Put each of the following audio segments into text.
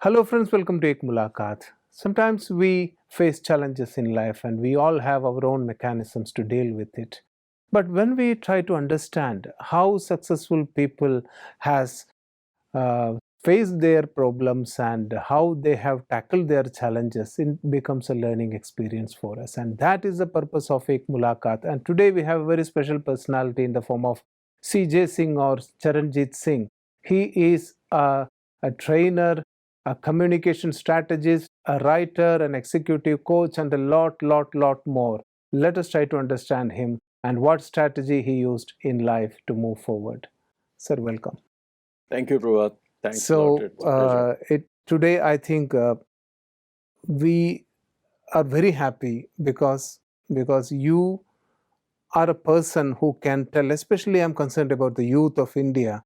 Hello friends, welcome to Mulakat. Sometimes we face challenges in life and we all have our own mechanisms to deal with it. But when we try to understand how successful people has faced their problems and how they have tackled their challenges, it becomes a learning experience for us. And that is the purpose of Ek Mulakat. And today we have a very special personality in the form of C J Singh or Charanjit Singh. He is a trainer, a communication strategist, a writer, an executive coach, and a lot more. Let us try to understand him and what strategy he used in life to move forward. Sir, welcome. Thank you, Ruat. Thanks a lot. It's a pleasure. Today I think we are very happy because you are a person who can tell, especially I'm concerned about the youth of India.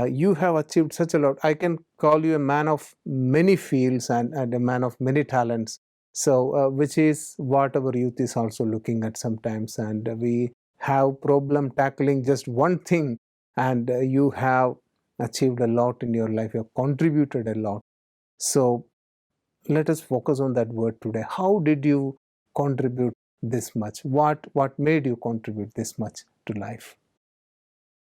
You have achieved such a lot. I can call you a man of many fields and a man of many talents. So, which is what our youth is also looking at sometimes. And we have problem tackling just one thing, and you have achieved a lot in your life. You have contributed a lot. So, let us focus on that word today. How did you contribute this much? What made you contribute this much to life?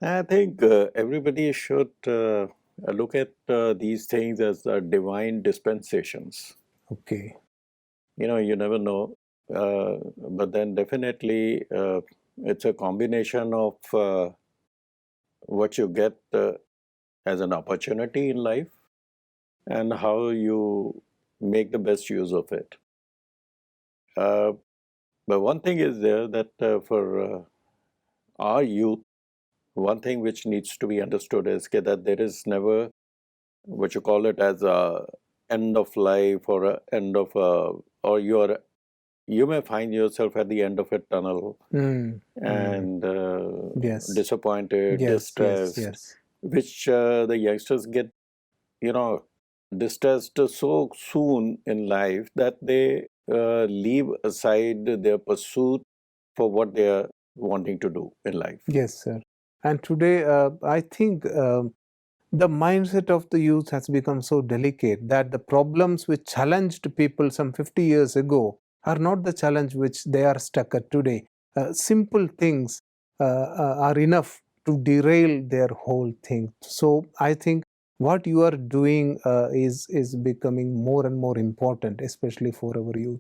I think everybody should look at these things as divine dispensations. Okay. You never know. But then definitely it's a combination of what you get as an opportunity in life and how you make the best use of it. But one thing is there that for our youth, one thing which needs to be understood is that there is never what you call it as a end of life or a end of or you may find yourself at the end of a tunnel and Yes. disappointed, distressed, which the youngsters get, distressed so soon in life that they leave aside their pursuit for what they are wanting to do in life. Yes, sir. And today, I think the mindset of the youth has become so delicate that the problems which challenged people some 50 years ago are not the challenge which they are stuck at today. Simple things are enough to derail their whole thing. So I think what you are doing is becoming more and more important, especially for our youth.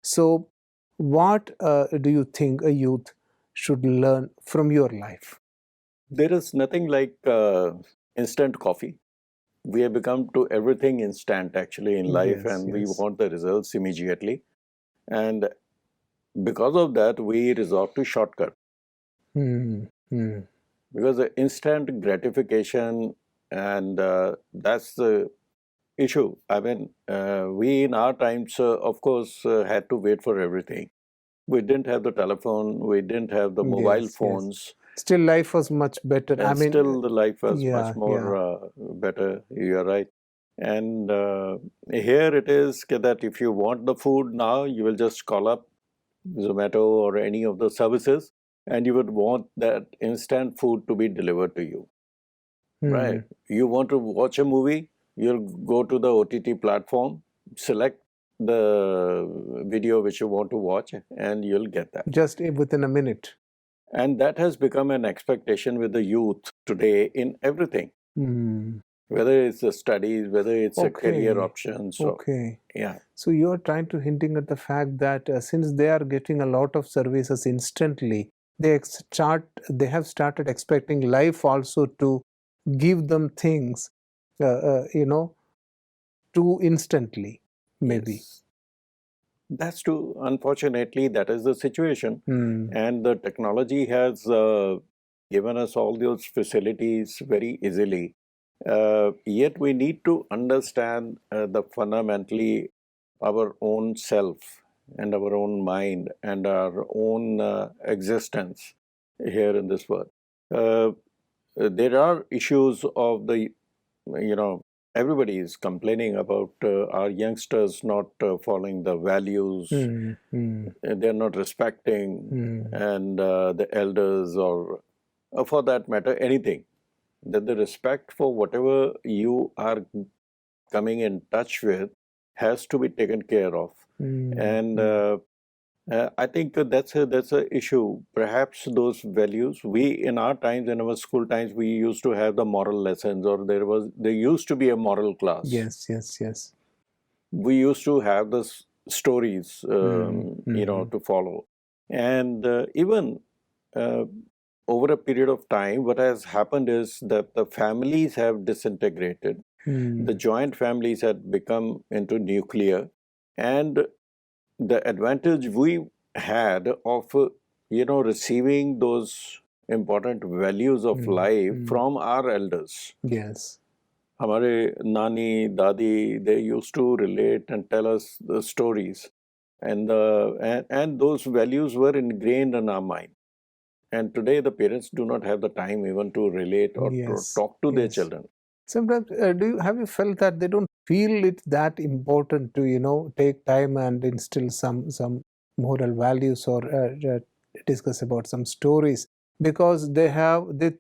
So, what do you think a youth should learn from your life? There is nothing like instant coffee. We have become to everything instant actually in life, Yes, and we yes. want the results immediately. And because of that, we resort to shortcut. Because the instant gratification, and that's the issue. I mean, we in our times, of course, had to wait for everything. We didn't have the telephone, we didn't have the mobile Yes, yes. phones. Still, life was much better. And still the life was yeah, much more better. You're right. And here it is that if you want the food now, you will just call up Zomato or any of the services, and you would want that instant food to be delivered to you. Right. You want to watch a movie, you'll go to the OTT platform, select the video which you want to watch, and you'll get that. Just within a minute. And that has become an expectation with the youth today in everything. Whether it's the studies, whether it's a career options. Okay. Yeah. So you are trying to hinting at the fact that since they are getting a lot of services instantly, they have started expecting life also to give them things, too instantly, maybe. Yes. That's true. Unfortunately, that is the situation. And the technology has given us all those facilities very easily. Yet we need to understand the fundamentally our own self and our own mind and our own existence here in this world. There are issues of the, everybody is complaining about our youngsters not following the values, they're not respecting and the elders or for that matter anything. That the respect for whatever you are coming in touch with has to be taken care of. And I think that's a issue. Perhaps those values, we in our times, in our school times, we used to have the moral lessons, or there used to be a moral class. Yes. We used to have the stories, to follow, and even over a period of time, what has happened is that the families have disintegrated. The joint families had become into nuclear, and the advantage we had of receiving those important values of life from our elders. Yes. Hamare nani, dadi, they used to relate and tell us the stories, and those values were ingrained in our mind. And today the parents do not have the time even to relate or to talk to their children. Sometimes, have you felt that they don't feel it that important to take time and instill some moral values, or discuss about some stories, because they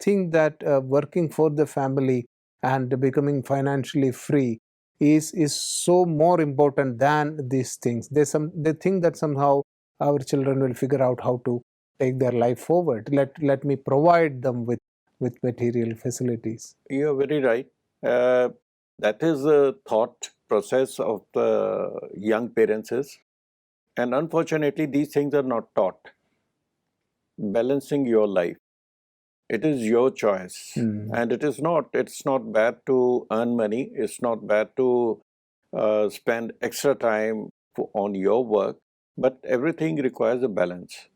think that working for the family and becoming financially free is so more important than these things. They think that somehow our children will figure out how to take their life forward. Let me provide them with material facilities. You are very right. That is a thought process of the young parents is. And unfortunately, these things are not taught. Balancing your life. It is your choice. And it's not bad to earn money. It's not bad to spend extra time on your work. But everything requires a balance.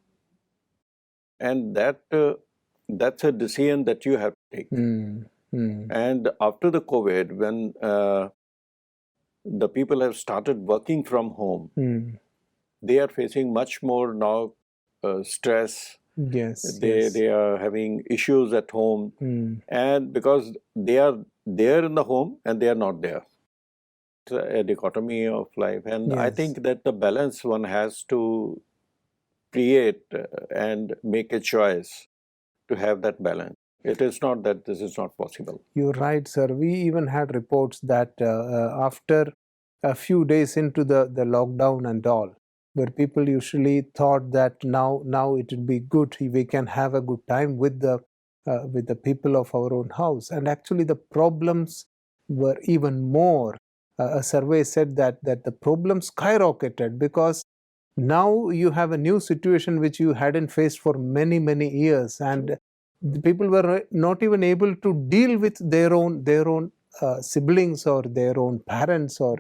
And that's a decision that you have to take. And after the COVID, when the people have started working from home, they are facing much more now stress. They are having issues at home, and because they are there in the home and they are not there. It's a dichotomy of life, and I think that the balance one has to create and make a choice to have that balance. It is not that this is not possible. You're right, sir. We even had reports that after a few days into the lockdown and all, where people usually thought that now it would be good, we can have a good time with the people of our own house, and actually the problems were even more. A survey said that the problems skyrocketed, because now you have a new situation which you hadn't faced for many years, and the people were not even able to deal with their own siblings or their own parents. Or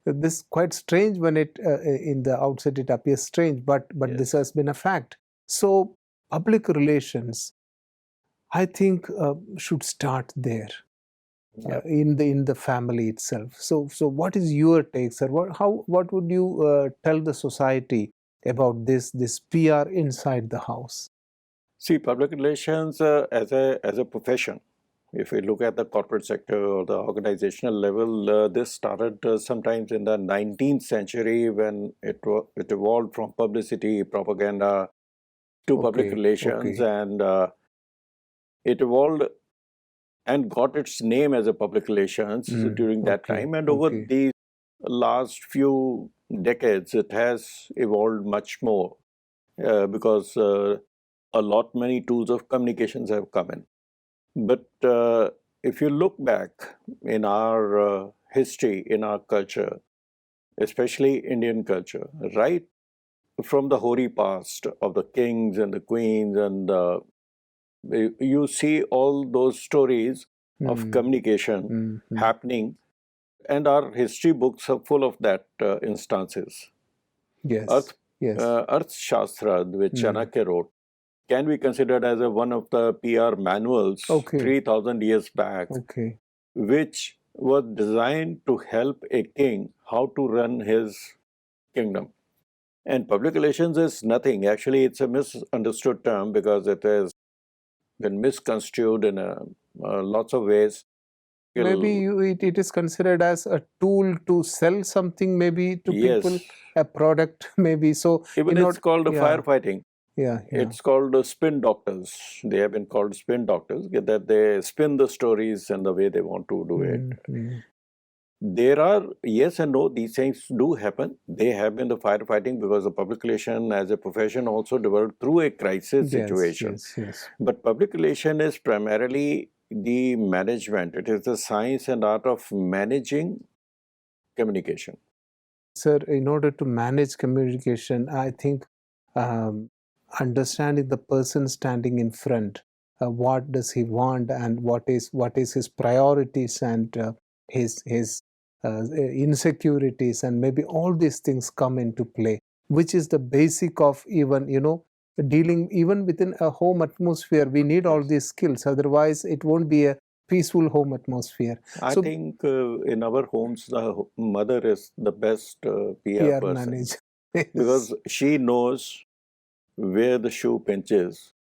this is quite strange when it in the outset it appears strange, but this has been a fact. So public relations, I think, should start there. In the family itself. So what is your take, sir? What would you tell the society about this PR inside the house? See, public relations as a profession, if we look at the corporate sector or the organizational level, this started sometimes in the 19th century, when it evolved from publicity, propaganda to public relations, and it evolved and got its name as a public relations during that time. And over these last few decades, it has evolved much more because many tools of communications have come in. But if you look back in our history, in our culture, especially Indian culture, right from the hoary past of the kings and the queens, and you see all those stories of communication happening, and our history books are full of that instances. Arthashastra, which Chanakya wrote, can be considered as one of the PR manuals 3,000 years back, which was designed to help a king how to run his kingdom. And public relations is nothing. Actually, it's a misunderstood term because it has been misconstrued in lots of ways. Maybe it is considered as a tool to sell something, maybe to people, a product, maybe. So even it's called firefighting. It's called spin doctors. They have been called spin doctors, that they spin the stories in the way they want to do it. There are yes and no, these things do happen. They have in the firefighting because the public relation as a profession also developed through a crisis Yes, situation. yes, yes. But public relation is primarily the management. It is the science and art of managing communication. Sir, in order to manage communication, I think um, understanding the person standing in front, what does he want, and what is his priorities, and his insecurities, and maybe all these things come into play, which is the basic of even dealing even within a home atmosphere. We need all Yes. these skills, otherwise it won't be a peaceful home atmosphere. I So think in our homes, the mother is the best PR PR person manager. Yes. because she knows where the shoe pinches.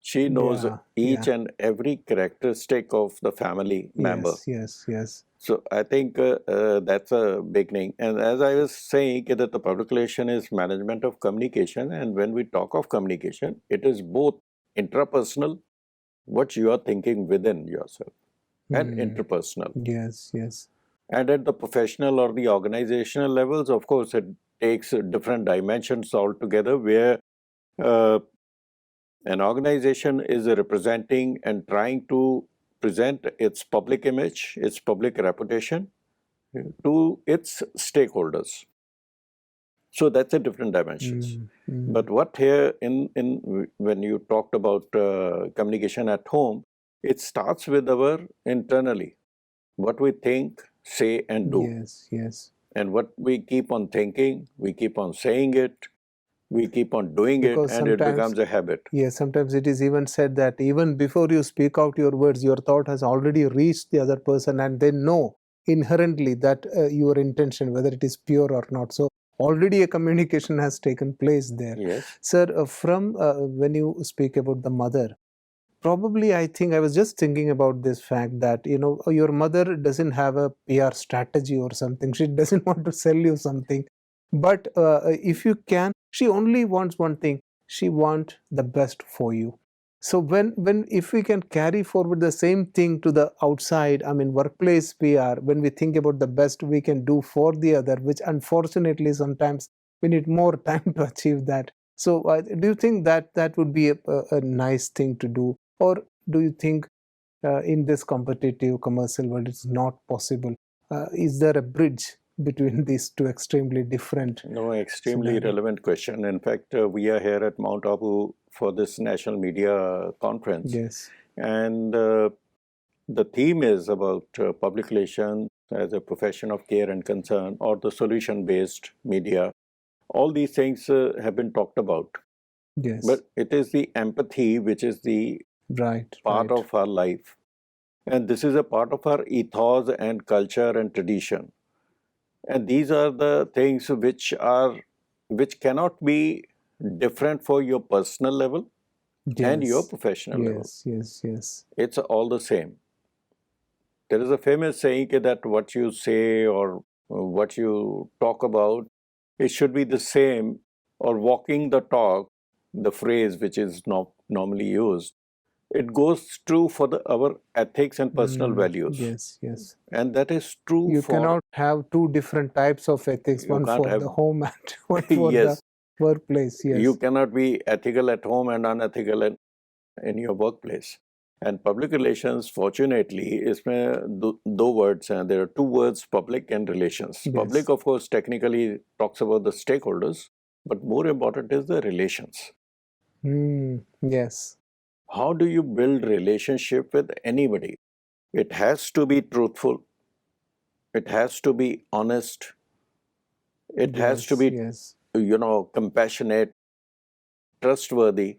She knows Yeah, each yeah. and every characteristic of the family member. Yes, yes, yes. So I think that's a beginning. And as I was saying, that the public relation is management of communication. And when we talk of communication, it is both intrapersonal, what you are thinking within yourself, and interpersonal. Yes, yes. And at the professional or the organizational levels, of course, it takes different dimensions altogether where uh, an organization is representing and trying to present its public image, its public reputation to its stakeholders. So that's a different dimensions. But what here in when you talked about communication at home, it starts with our internally, what we think, say, and do. Yes, yes. And what we keep on thinking, we keep on saying it, we keep on doing it, Because and it sometimes, becomes a habit. yes, sometimes it is even said that even before you speak out your words, your thought has already reached the other person, and they know inherently that your intention, whether it is pure or not. So already a communication has taken place there. Yes. Sir, from when you speak about the mother, probably I think I was just thinking about this fact that your mother doesn't have a PR strategy or something. She doesn't want to sell you something, but if you can, she only wants one thing. She wants the best for you. So when if we can carry forward the same thing to the outside, I mean workplace PR, when we think about the best we can do for the other, which unfortunately sometimes we need more time to achieve that. So do you think that that would be a nice thing to do? Or do you think in this competitive commercial world it's not possible? Is there a bridge between these two extremely different No, extremely scenarios? relevant question. In fact, we are here at Mount Abu for this national media conference. Yes. And the theme is about public relations as a profession of care and concern, or the solution-based media. All these things have been talked about. Yes. But it is the empathy which is the Right. part Right. of our life. And this is a part of our ethos and culture and tradition. And these are the things which cannot be different for your personal level and your Yes. professional level. Yes. Yes. Yes. It's all the same. There is a famous saying that what you say or what you talk about, it should be the same, or walking the talk, the phrase which is not normally used. It goes true for our ethics and personal values. Yes. Yes. And that is true You for, cannot have two different types of ethics, you one can't for have, the home and one for the yes, workplace. you Yes. cannot be ethical at home and unethical in your workplace. And public relations, fortunately, is two words, and there are two words, public and relations. Yes. Public, of course, technically talks about the stakeholders, but more important is the relations. Yes. How do you build relationship with anybody? It has to be truthful. It has to be honest. It has to Yes. be, Yes. compassionate, trustworthy.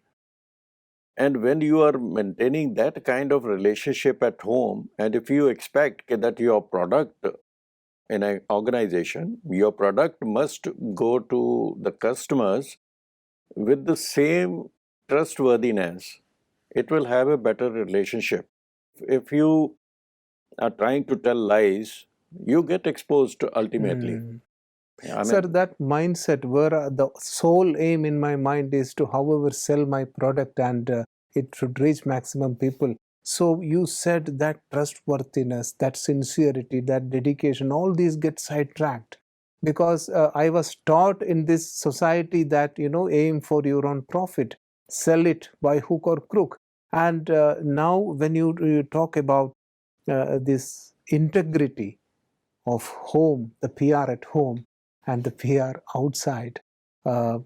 And when you are maintaining that kind of relationship at home, and if you expect that your product in an organization, your product must go to the customers with the same trustworthiness, it will have a better relationship. If you are trying to tell lies, you get exposed ultimately. Sir, that mindset where the sole aim in my mind is to, however, sell my product and it should reach maximum people. So you said that trustworthiness, that sincerity, that dedication, all these get sidetracked because I was taught in this society that, aim for your own profit, sell it by hook or crook. And now when you talk about this integrity of home, the PR at home and the PR outside, uh,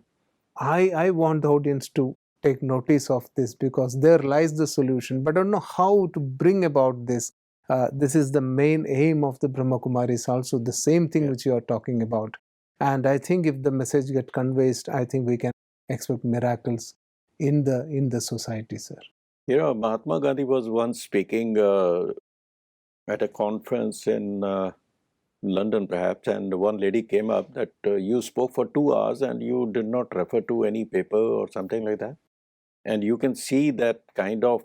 I want the audience to take notice of this because there lies the solution. But I don't know how to bring about this. This is the main aim of the Brahmakumaris, also the same thing which you are talking about. And I think if the message get conveyed, I think we can expect miracles in the society, sir. Mahatma Gandhi was once speaking at a conference in London perhaps, and one lady came up that you spoke for 2 hours and you did not refer to any paper or something like that. And you can see that kind of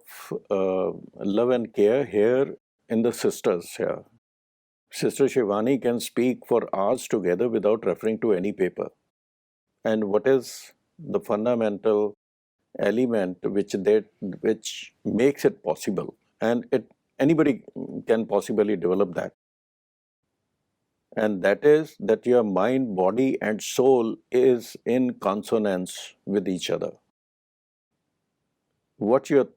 love and care here in the sisters here. Sister Shivani can speak for hours together without referring to any paper. And what is the fundamental element which makes it possible? And anybody can possibly develop that. And that is that your mind, body and soul is in consonance with each other. What you're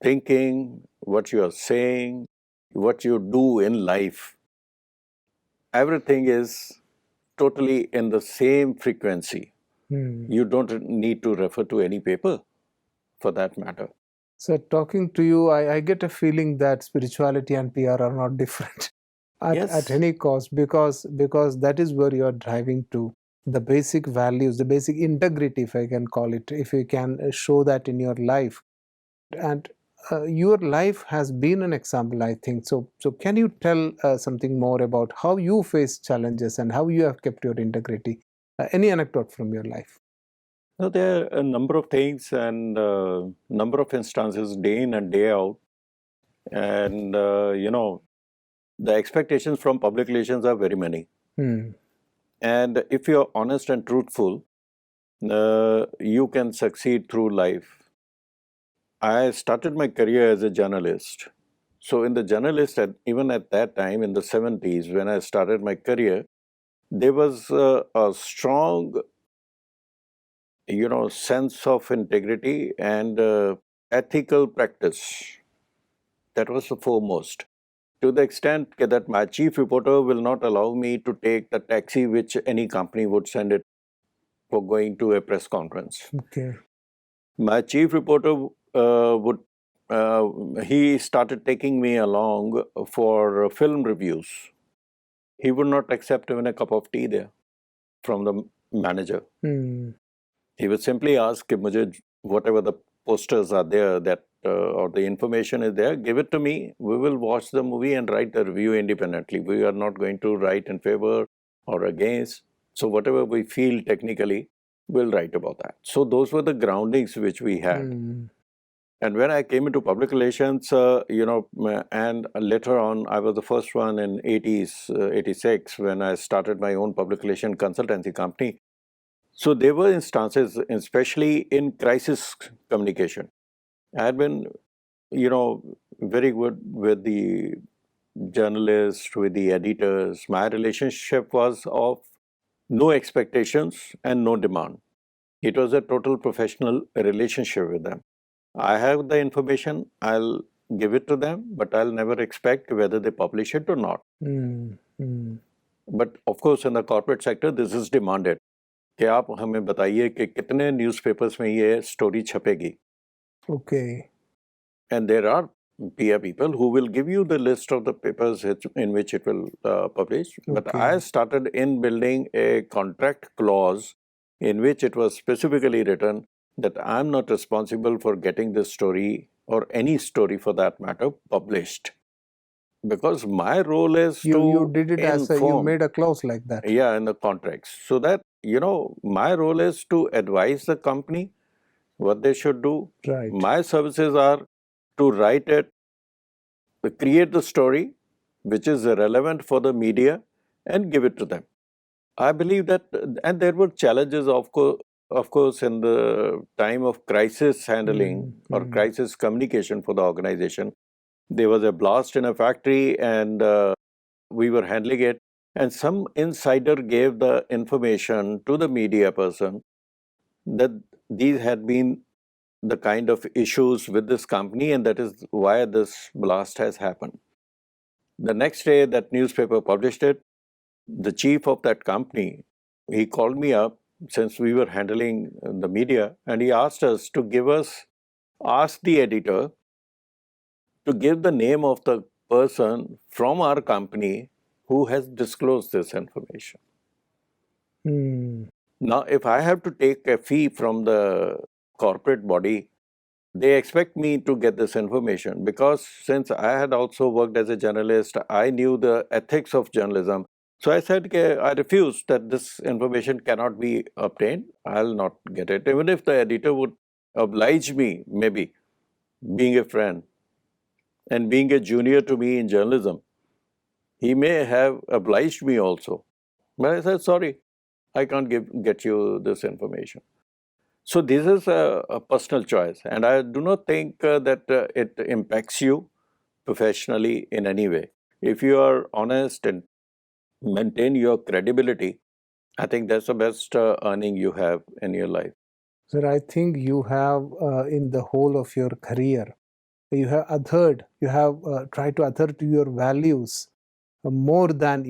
thinking, what you're saying, what you do in life, everything is totally in the same frequency. You don't need to refer to any paper for that matter. So talking to you, I get a feeling that spirituality and PR are not different at any cost because that is where you are driving to. The basic values, the basic integrity, if I can call it, if you can show that in your life. And your life has been an example, I think. So can you tell something more about how you face challenges and how you have kept your integrity? Any anecdote from your life? Now, there are a number of things and number of instances day in and day out. And, the expectations from public relations are very many. And if you're honest and truthful, you can succeed through life. I started my career as a journalist. So in the journalist, even at that time, in the 70s, when I started my career, there was a strong, sense of integrity and ethical practice. That was the foremost. To the extent that my chief reporter will not allow me to take the taxi which any company would send it for going to a press conference. Okay. My chief reporter he started taking me along for film reviews. He would not accept even a cup of tea there from the manager. He would simply ask, whatever the posters are there that or the information is there, give it to me. We will watch the movie and write the review independently. We are not going to write in favor or against. So whatever we feel technically, we'll write about that. So those were the groundings which we had. And when I came into public relations, and later on, I was the first one in 80s, 86, when I started my own public relation consultancy company. So there were instances, especially in crisis communication. I had been, very good with the journalists, with the editors. My relationship was of no expectations and no demand. It was a total professional relationship with them. I have the information, I'll give it to them, but I'll never expect whether they publish it or not. But of course, in the corporate sector, this is demanded. कि आप हमें बताइए कि कितने newspapers में ये story छपेगी. Okay. And there are PR people who will give you the list of the papers in which it will publish. But I started in building a contract clause in which it was specifically written that I'm not responsible for getting this story or any story for that matter published. Because my role is to You did it inform. as you made a clause like that. Yeah, in the contracts. So that, my role is to advise the company what they should do. Right. My services are to write it, to create the story which is relevant for the media and give it to them. I believe that, and there were challenges, of of course, in the time of crisis handling or crisis communication for the organization, there was a blast in a factory and we were handling it. And some insider gave the information to the media person that these had been the kind of issues with this company and that is why this blast has happened. The next day, that newspaper published it. The chief of that company, he called me up since we were handling the media, and he asked us to ask the editor to give the name of the person from our company who has disclosed this information. Now, if I have to take a fee from the corporate body, they expect me to get this information because since I had also worked as a journalist, I knew the ethics of journalism. So I said, okay, I refuse that this information cannot be obtained. I'll not get it. Even if the editor would oblige me, maybe, being a friend and being a junior to me in journalism, he may have obliged me also. But I said, sorry, I can't get you this information. So this is a personal choice, and I do not think that it impacts you professionally in any way. If you are honest and maintain your credibility, I think that's the best earning you have in your life. Sir, I think you have in the whole of your career, you have tried to adhere to your values more than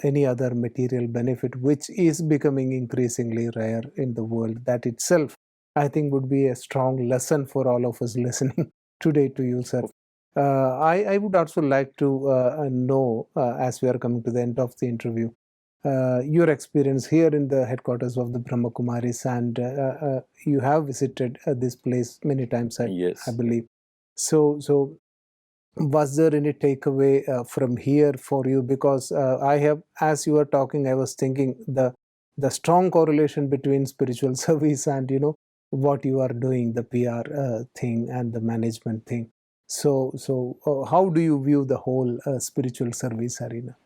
any other material benefit, which is becoming increasingly rare in the world. That itself, I think, would be a strong lesson for all of us listening today to you, sir. I would also like to know, as we are coming to the end of the interview, your experience here in the headquarters of the Brahmakumaris, and you have visited this place many times, I believe. So was there any takeaway from here for you? Because I have, as you were talking, I was thinking the strong correlation between spiritual service and what you are doing, the PR thing and the management thing. So how do you view the whole spiritual service arena?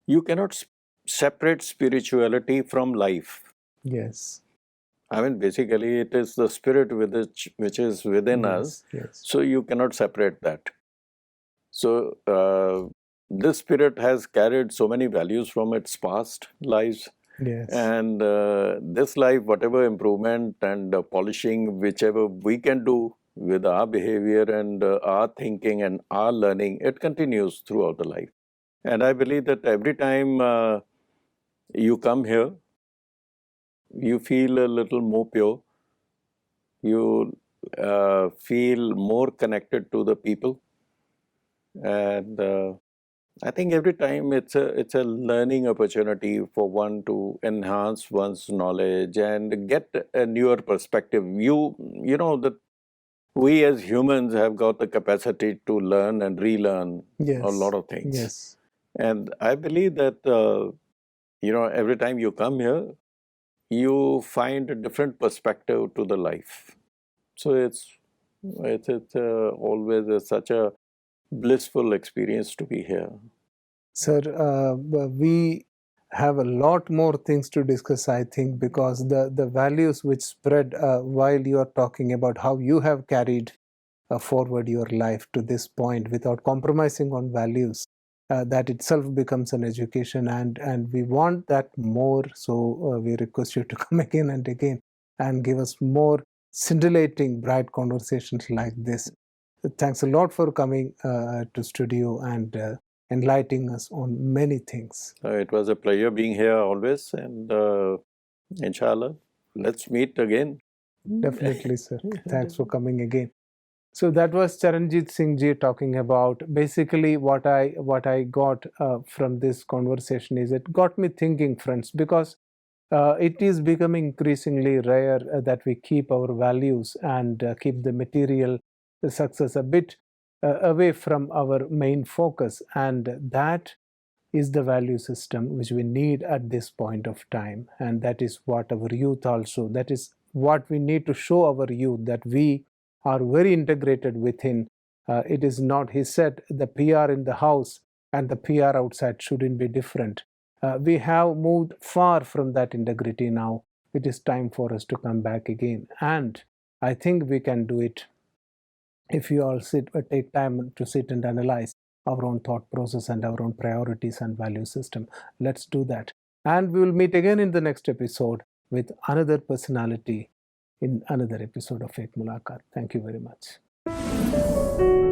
You cannot separate spirituality from life. Yes. I mean, basically, it is the spirit which is within us. Yes. So you cannot separate that. So this spirit has carried so many values from its past lives. Yes. And this life, whatever improvement and polishing, whichever we can do with our behavior and our thinking and our learning, it continues throughout the life. And I believe that every time you come here, you feel a little more pure. You feel more connected to the people. And I think every time it's a learning opportunity for one to enhance one's knowledge and get a newer perspective. You know that we as humans have got the capacity to learn and relearn a lot of things. Yes. And I believe that every time you come here, you find a different perspective to the life. So it's always such a blissful experience to be here. Sir, we have a lot more things to discuss, I think, because the values which spread while you are talking about how you have carried forward your life to this point without compromising on values, that itself becomes an education, and we want that more. So we request you to come again and again and give us more scintillating, bright conversations like this. Thanks a lot for coming to studio and enlightening us on many things. It was a pleasure being here always, and inshallah, let's meet again. Definitely, sir. Thanks for coming again. So that was Charanjit Singh ji talking about basically what I got from this conversation is it got me thinking, friends, because it is becoming increasingly rare that we keep our values and keep the material success a bit away from our main focus, and that is the value system which we need at this point of time, and that is what our youth also, that is what we need to show our youth, that we are very integrated within. It is not, he said, the PR in the house and the PR outside shouldn't be different. We have moved far from that integrity now, it is time for us to come back again. And I think we can do it if you all take time to sit and analyze our own thought process and our own priorities and value system. Let's do that. And we will meet again in the next episode with another personality in another episode of Ek Mulakat. Thank you very much.